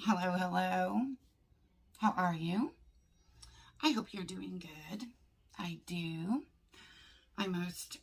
Hello, hello. How are you? I hope you're doing good. I do. I most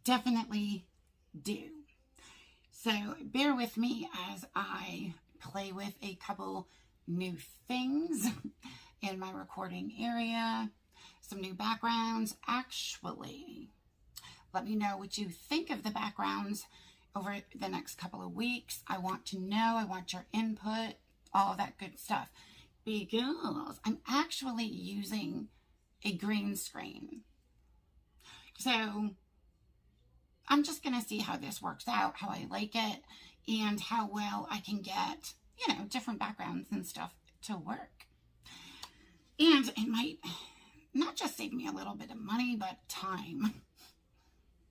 definitely do. So bear with me as I play with a couple new things in my recording area. Some new backgrounds. Actually, let me know what you think of the backgrounds over the next couple of weeks. I want to know. I want your input. All of that good stuff, because I'm actually using a green screen. So I'm just going to see how this works out, how I like it, and how well I can get, different backgrounds and stuff to work. And it might not just save me a little bit of money, but time.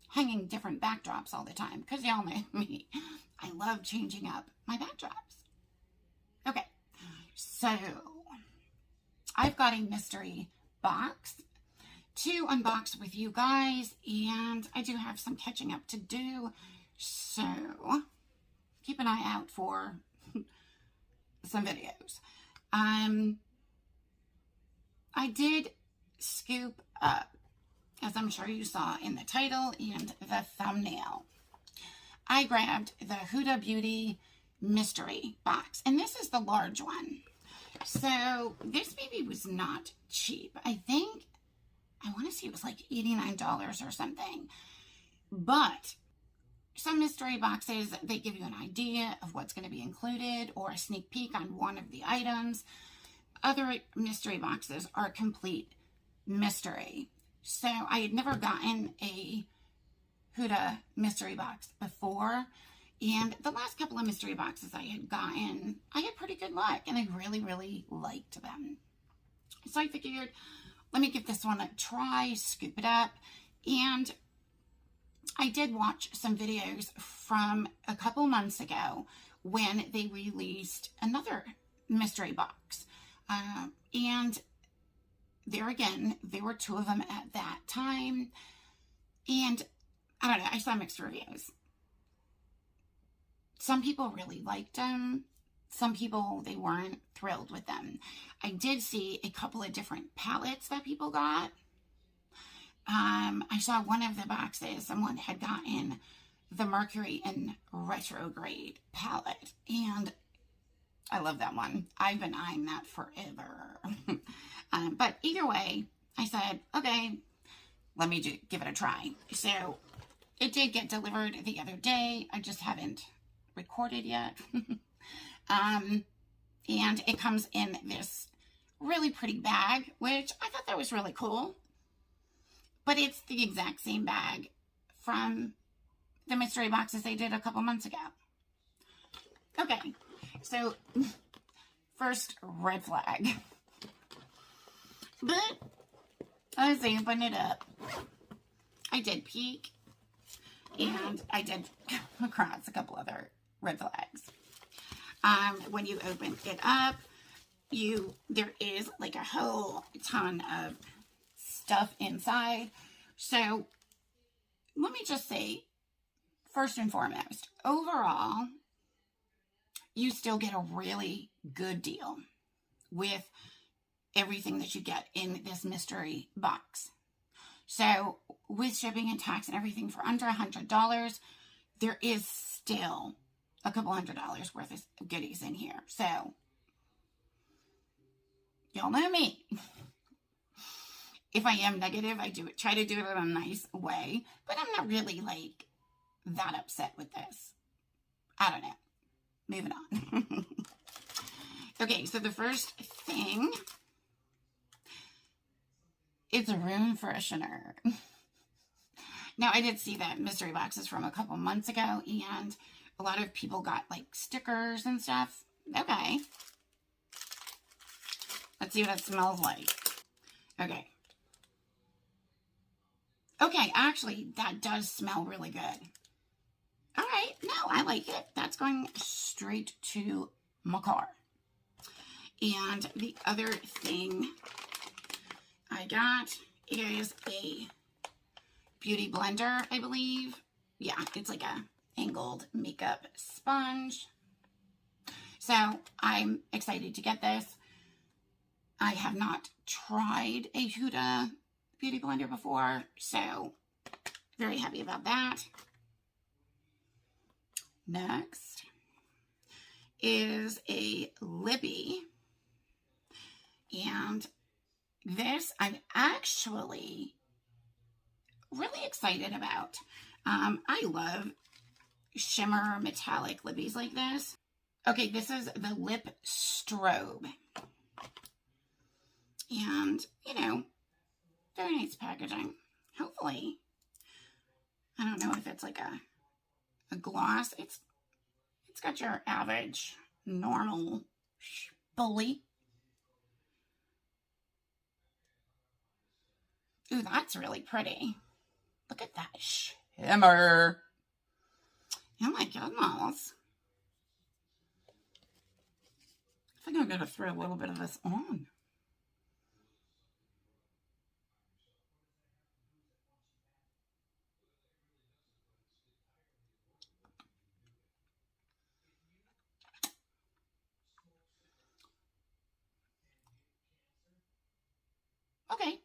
Hanging different backdrops all the time, because y'all know me. I love changing up my backdrops. Okay, so I've got a mystery box to unbox with you guys, and I do have some catching up to do, so keep an eye out for some videos. I did scoop up, as I'm sure you saw in the title and the thumbnail, I grabbed the Huda Beauty mystery box, and this is the large one. So this baby was not cheap. I want to say it was like $89 or something. But some mystery boxes, they give you an idea of what's going to be included or a sneak peek on one of the items. Other mystery boxes are complete mystery. So I had never gotten a Huda mystery box before. And the last couple of mystery boxes I had gotten, I had pretty good luck, and I really, really liked them. So I figured, let me give this one a try, scoop it up. And I did watch some videos from a couple months ago when they released another mystery box. And there again, there were two of them at that time. And I don't know, I saw mixed reviews. Some people really liked them. Some people, they weren't thrilled with them. I did see a couple of different palettes that people got. I saw one of the boxes, someone had gotten the Mercury in Retrograde palette. And I love that one. I've been eyeing that forever. But either way, I said, okay, let me give it a try. So it did get delivered the other day. I just haven't recorded yet. And it comes in this really pretty bag, which I thought that was really cool. But it's the exact same bag from the mystery boxes they did a couple months ago. Okay, so first red flag. But let's open it up. I did peek, and I did come across a couple other red flags. When you open it up, there is like a whole ton of stuff inside. So let me just say, first and foremost, overall, you still get a really good deal with everything that you get in this mystery box. So with shipping and tax and everything for under $100, there is still a couple $100 worth of goodies in here. So y'all know me. If I am negative, I try to do it in a nice way, but I'm not really like that upset with this. I don't know. Moving on. Okay, so the first thing is a room freshener. Now, I did see that mystery boxes from a couple months ago, and a lot of people got like stickers and stuff. Okay. Let's see what it smells like. Okay. Okay, actually, that does smell really good. All right, no, I like it. That's going straight to my car. And the other thing I got is a beauty blender, I believe. Yeah, it's like a angled makeup sponge. So I'm excited to get this. I have not tried a Huda Beauty blender before, so very happy about that. Next is a Lippy, and this I'm actually really excited about. I love shimmer metallic lippies like this. Okay, this is the Lip Strobe. And, you know, very nice packaging. Hopefully, I don't know if it's like a gloss. It's got your average, normal bully. Ooh, that's really pretty. Look at that shimmer. Oh my goodness. I think I'm going to throw a little bit of this on. Okay.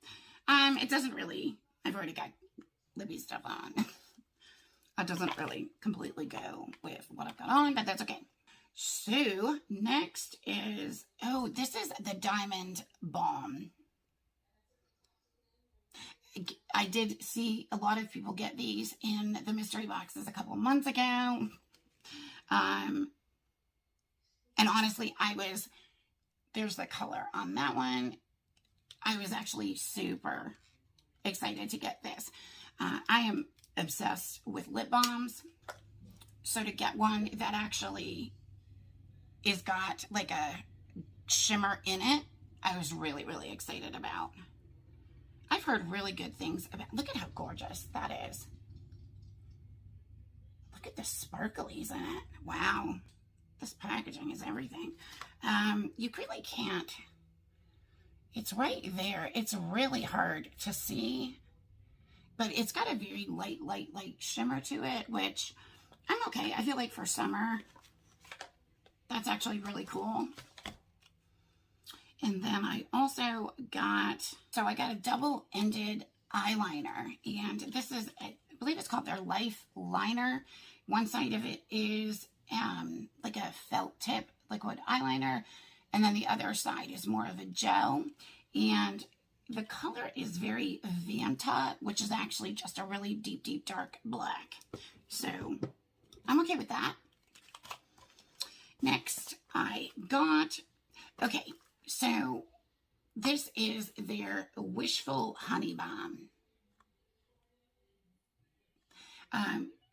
It doesn't really, I've already got Lippy stuff on. It doesn't really completely go with what I've got on, but that's okay. So next is, oh, this is the Diamond Balm. I did see a lot of people get these in the mystery boxes a couple months ago. And honestly, there's the color on that one. I was actually super excited to get this. I am obsessed with lip balms. So to get one that actually is got like a shimmer in it, I was really, really excited about. I've heard really good things about, look at how gorgeous that is. Look at the sparklies in it. Wow. This packaging is everything. You really can't. It's right there. It's really hard to see, but it's got a very light shimmer to it, which I'm okay. I feel like for summer, that's actually really cool. And then I also got, I got a double-ended eyeliner, and this is, I believe it's called their Life Liner. One side of it is like a felt tip liquid eyeliner, and then the other side is more of a gel, and the color is very Vanta, which is actually just a really deep dark black. So I'm okay with that. Next I got, okay, so this is their Wishful Honey Balm.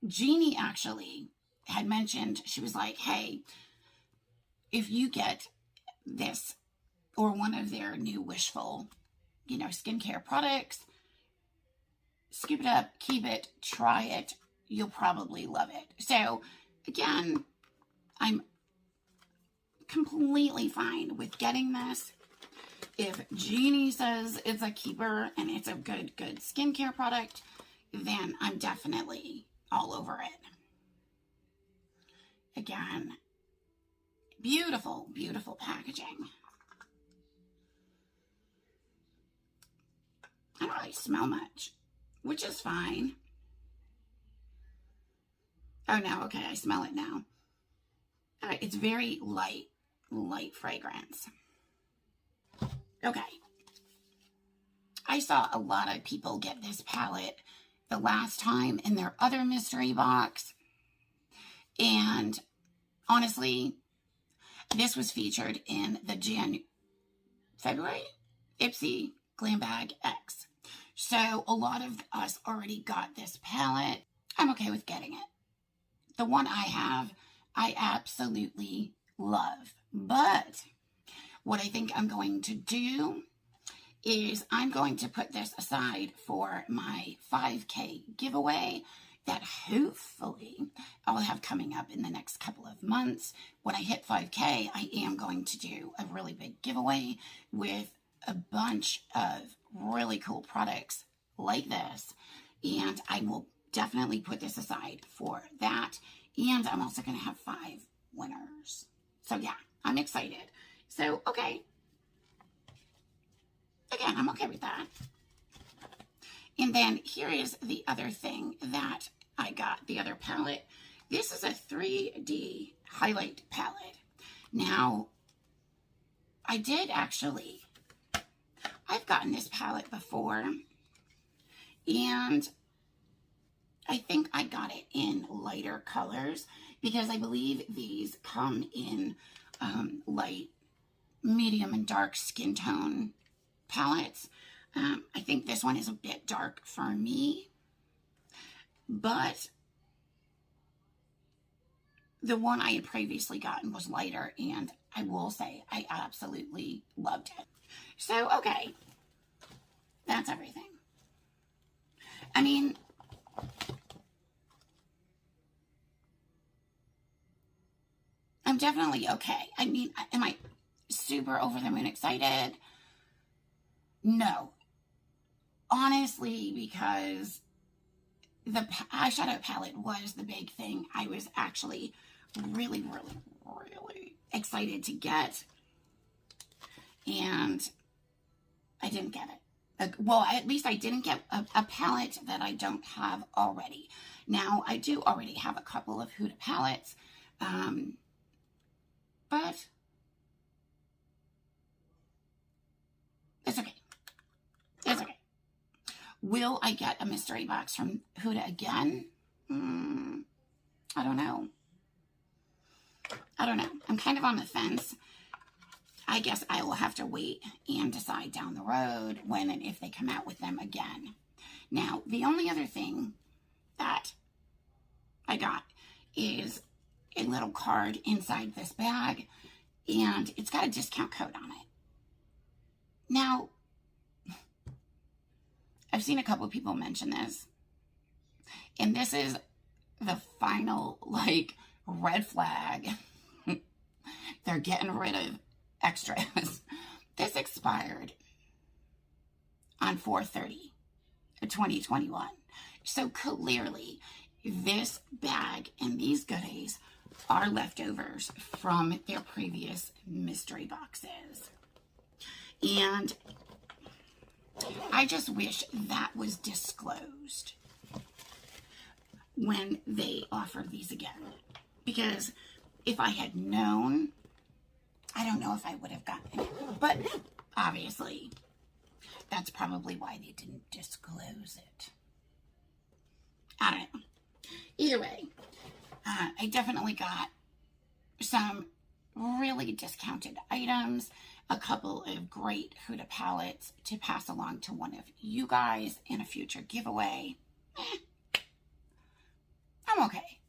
Jeannie actually had mentioned, she was like, hey, if you get this or one of their new Wishful, you know, skincare products, scoop it up, keep it, try it. You'll probably love it. So again, I'm completely fine with getting this. If Jeannie says it's a keeper and it's a good skincare product, then I'm definitely all over it. Again, beautiful packaging. I don't really smell much, which is fine. Oh no, okay, I smell it now. All right, it's very light fragrance. Okay. I saw a lot of people get this palette the last time in their other mystery box. And honestly, this was featured in the February Ipsy Glam Bag X. So a lot of us already got this palette. I'm okay with getting it. The one I have, I absolutely love. But what I think I'm going to do is I'm going to put this aside for my 5K giveaway that hopefully I'll have coming up in the next couple of months. When I hit 5K, I am going to do a really big giveaway with a bunch of really cool products like this. And I will definitely put this aside for that. And I'm also going to have 5 winners. So yeah, I'm excited. So, okay. Again, I'm okay with that. And then here is the other thing that I got, the other palette. This is a 3D highlight palette. Now, I've gotten this palette before, and I think I got it in lighter colors because I believe these come in light, medium, and dark skin tone palettes. I think this one is a bit dark for me, but the one I had previously gotten was lighter, and I will say I absolutely loved it. So, okay, that's everything. I mean, I'm definitely okay. I mean, am I super over the moon excited? No. Honestly, because the eyeshadow palette was the big thing. I was actually really, really, really excited to get, and I didn't get it. Well, at least I didn't get a palette that I don't have already. Now, I do already have a couple of Huda palettes, but it's okay. It's okay. Will I get a mystery box from Huda again? I don't know. I don't know. I'm kind of on the fence. I guess I will have to wait and decide down the road when and if they come out with them again. Now, the only other thing that I got is a little card inside this bag, and it's got a discount code on it. Now, I've seen a couple of people mention this, and this is the final, like, red flag. They're getting rid of extras. This expired on 4/30/2021. So clearly, this bag and these goodies are leftovers from their previous mystery boxes. And I just wish that was disclosed when they offered these again. Because if I had known, I don't know if I would have gotten it. But obviously, that's probably why they didn't disclose it. I don't know. Either way, I definitely got some really discounted items, a couple of great Huda palettes to pass along to one of you guys in a future giveaway. I'm okay.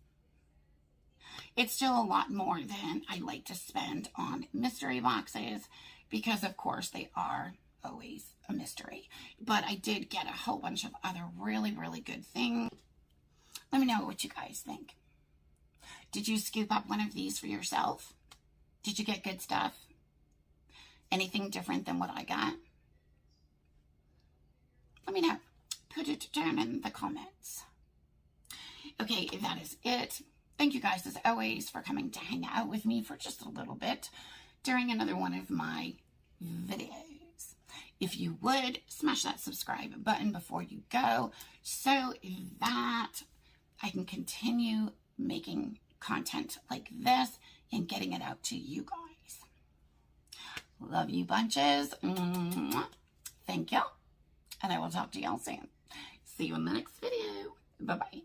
It's still a lot more than I like to spend on mystery boxes because, of course, they are always a mystery. But I did get a whole bunch of other really, really good things. Let me know what you guys think. Did you scoop up one of these for yourself? Did you get good stuff? Anything different than what I got? Let me know. Put it down in the comments. Okay, that is it. Thank you guys, as always, for coming to hang out with me for just a little bit during another one of my videos. If you would, smash that subscribe button before you go so that I can continue making content like this and getting it out to you guys. Love you bunches. Thank you. And I will talk to y'all soon. See you in the next video. Bye-bye.